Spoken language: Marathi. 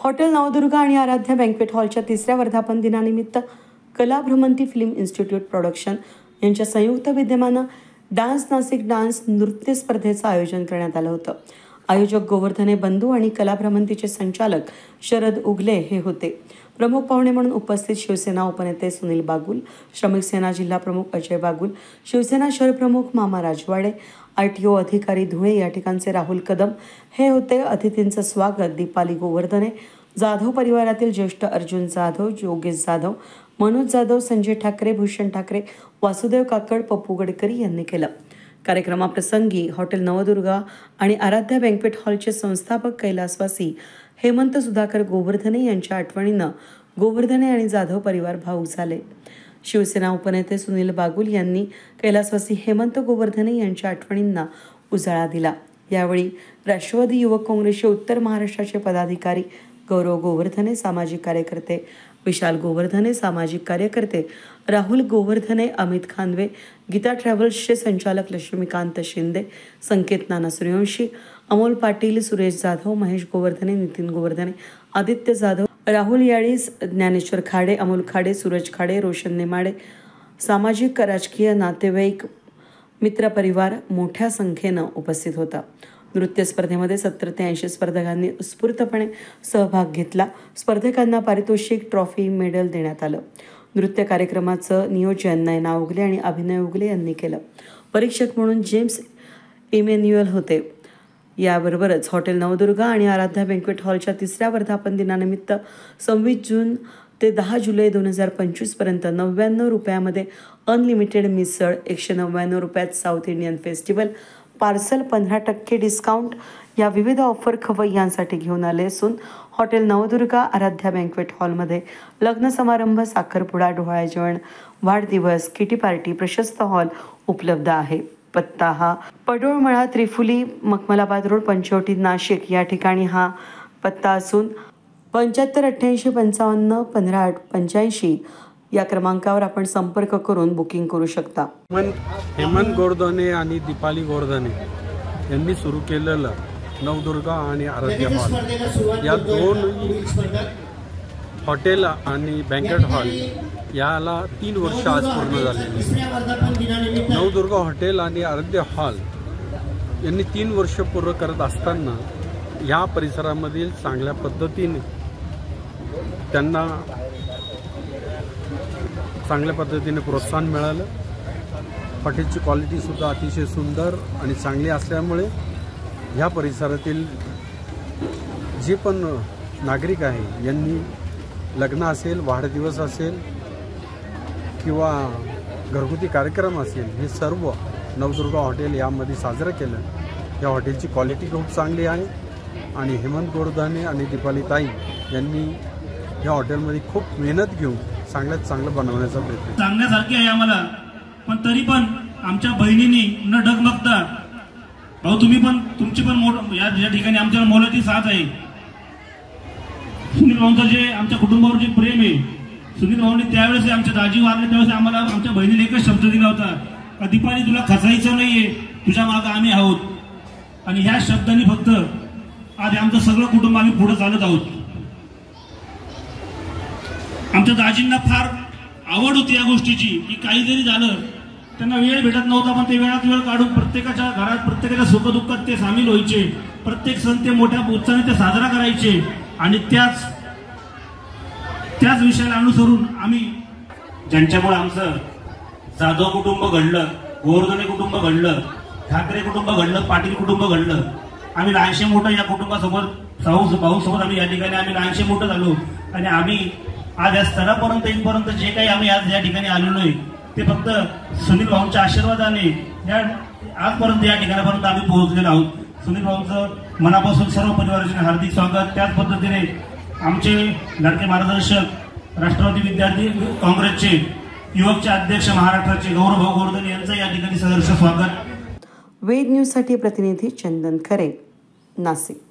हॉटेल नवदुर्गा आणि आराध्या बँक्वेट हॉलच्या 3ऱ्या वर्धापन दिनानिमित्त कला भ्रमंती फिल्म इन्स्टिट्यूट प्रोडक्शन यांच्या संयुक्त विद्यमानं डान्स नाशिक डान्स नृत्य स्पर्धेचं आयोजन करण्यात आलं होतं। आयोजक गोवर्धने बंधू आणि कला भ्रमंतीचे संचालक शरद उगले हे होते। प्रमुख पाहुणे म्हणून उपस्थित शिवसेना उपनेते सुनील बागुल, श्रमिक सेना जिल्हा प्रमुख अजय बागुल, शिवसेना शहर प्रमुख मामा राजवाडे, RTO अधिकारी धुळे या ठिकाणचे राहुल कदम हे होते। अतिथींचं स्वागत दीपाली गोवर्धने, जाधव परिवारातील ज्येष्ठ अर्जुन जाधव, योगेश जाधव, मनोज जाधव, संजय ठाकरे, भूषण ठाकरे, वासुदेव काकड, पप्पू गडकरी यांनी केलं। कार्यक्रमाप्रसंगी हॉटेल नवदुर्गा आणि आराध्या बँक्वेट हॉलचे संस्थापक कैलासवासी हेमंत सुधाकर गोवर्धने यांच्या आठवणीनं गोवर्धने आणि जाधव परिवार भावुक झाले। शिवसेना उपनेते सुनील बागुल यांनी कैलासवासी हेमंत गोवर्धने यांच्या आठवणींना उजाळा दिला। यावेळी राष्ट्रवादी युवक काँग्रेसचे उत्तर महाराष्ट्राचे पदाधिकारी गौरव गोवर्धने, सामाजिक कार्यकर्ते विशाल गोवर्धने, सामाजिक कार्यकर्ते राहुल गोवर्धने, अमित खानवे, गीता ट्रॅव्हल्सचे संचालक लक्ष्मीकांत शिंदे, संकेत नाना सूर्यवंशी, अमोल पाटील, सुरेश जाधव, महेश गोवर्धने, नितीन गोवर्धने, आदित्य जाधव, राहुल याळीस, ज्ञानेश्वर खाडे, अमोल खाडे, सूरज खाडे, रोशन नेमाडे, सामाजिक राजकीय नातेवाईक मित्रपरिवार मोठ्या संख्येनं उपस्थित होता। नृत्य स्पर्धेमध्ये 70 ते 80 स्पर्धकांनी उत्स्फूर्तपणे सहभाग घेतला। स्पर्धकांना पारितोषिक, ट्रॉफी, मेडल देण्यात आलं। नृत्य कार्यक्रमाचं नियोजन नयना उगले आणि अभिनय उगले यांनी केलं। परीक्षक म्हणून जेम्स इमॅन्युअल होते। याबरोबरच हॉटेल नवदुर्गा आणि आराध्या बँक्वेट हॉलच्या 3ऱ्या वर्धापन दिनानिमित्त 26 जून ते 10 जुलै 2025 पर्यंत 99 रुपयामध्ये अनलिमिटेड मिसळ, 199 रुपयात south Indian festival, parcel 15% discount या विविध ऑफर खवय्यांसाठी घेऊन आले असून हॉटेल नवदुर्गा आराध्या बँक्वेट हॉलमध्ये लग्न समारंभ, साखरपुडा, डोहाळे जेवण, वाढदिवस, किटी पार्टी, प्रशस्त हॉल उपलब्ध आहे। पत्ता हा पडोळमळा, त्रिफुली, मखमलाबाद रोड, पंचवटी, नाशिक या ठिकाणी हा पत्ता असून 75 88 55 15 85 या क्रमांकावर आपण संपर्क करून बुकिंग करू शकता। हेमंत गोवर्धने आणि दीपाली गोवर्धने यांनी सुरू केलेलं नवदुर्गा आणि आराध्या हॉल या दोन हॉटेल आणि बँकेट हॉल याला 3 वर्ष आज पूर्ण झाले। नवदुर्गा हॉटेल आणि आराध्या हॉल यांनी 3 वर्ष पूर्ण करत असताना या परिसरामधील चांगल्या पद्धतीने त्यांना चांगल्या पद्धतीने प्रोत्साहन मिळालं। हॉटेलची क्वालिटी सुद्धा अतिशय सुंदर आणि चांगली असल्यामुळे ह्या परिसरातील जे पण नागरिक आहे यांनी लग्न असेल, वाढदिवस असेल किंवा घरगुती कार्यक्रम असेल, हे सर्व नवदुर्गा हॉटेल यामध्ये साजरं केलं। या हॉटेलची क्वालिटी खूप चांगली आहे आणि हेमंत गोवर्धने आणि दीपाली ताई यांनी या हॉटेलमध्ये खूप मेहनत घेऊन चांगल्यात चांगलं बनवण्याचा प्रयत्न सांगण्यासारखे आहे आम्हाला, पण तरी पण आमच्या बहिणींनी न डगमगता, भाऊ तुम्ही पण तुमची पण या ठिकाणी आमच्या मोलाची साथ आहे। सुनील भाऊंचं जे आमच्या कुटुंबावर जे प्रेम आहे, सुनील भाऊंनी त्यावेळेस आमच्या दाजी वारले त्यावेळेस आम्हाला आमच्या बहिणीला एकच शब्द दिला होता, दीपाली तुला खचायचं नाहीये, तुझ्या मागे आम्ही आहोत। आणि ह्या शब्दांनी फक्त आज आमचं सगळं कुटुंब आम्ही पुढे चालत आहोत। आमच्या दाजींना फार आवड होती या गोष्टीची की काही जरी झालं त्यांना वेळ भेटत नव्हता, पण ते वेळात वेळ काढून प्रत्येकाच्या घरात, प्रत्येकाच्या सुखदुःखात ते सामील व्हायचे। प्रत्येक सण ते मोठ्या उत्साहाने ते साजरा करायचे आणि त्याच विषयाला अनुसरून आम्ही, ज्यांच्यामुळे आमचं जाधव कुटुंब घडलं, गोवर्धने कुटुंब घडलं, ठाकरे कुटुंब घडलं, पाटील कुटुंब घडलं, आम्ही लहानशे मोठं या कुटुंबासोबत भाऊसोबत आम्ही या ठिकाणी आम्ही लहानशे मोठं झालो आणि आम्ही आज या स्तरापर्यंत इथपर्यंत जे काही आम्ही आज या ठिकाणी आलेलो आहे ते फक्त सुनील भाऊंच्या आशीर्वादाने आजपर्यंत या ठिकाणापर्यंत आम्ही पोहोचलेलो आहोत। सुनील भाऊंचं मनापासून सर्व परिवाराचे हार्दिक स्वागत। त्याच पद्धतीने आमचे लाडके मार्गदर्शक राष्ट्रवादी विद्यार्थी काँग्रेसचे युवकचे अध्यक्ष महाराष्ट्राचे गौरव भाऊ गोवर्धने यांचं या ठिकाणी सहर्ष स्वागत। वेद न्यूजसाठी प्रतिनिधी चंदन खरे, नाशिक।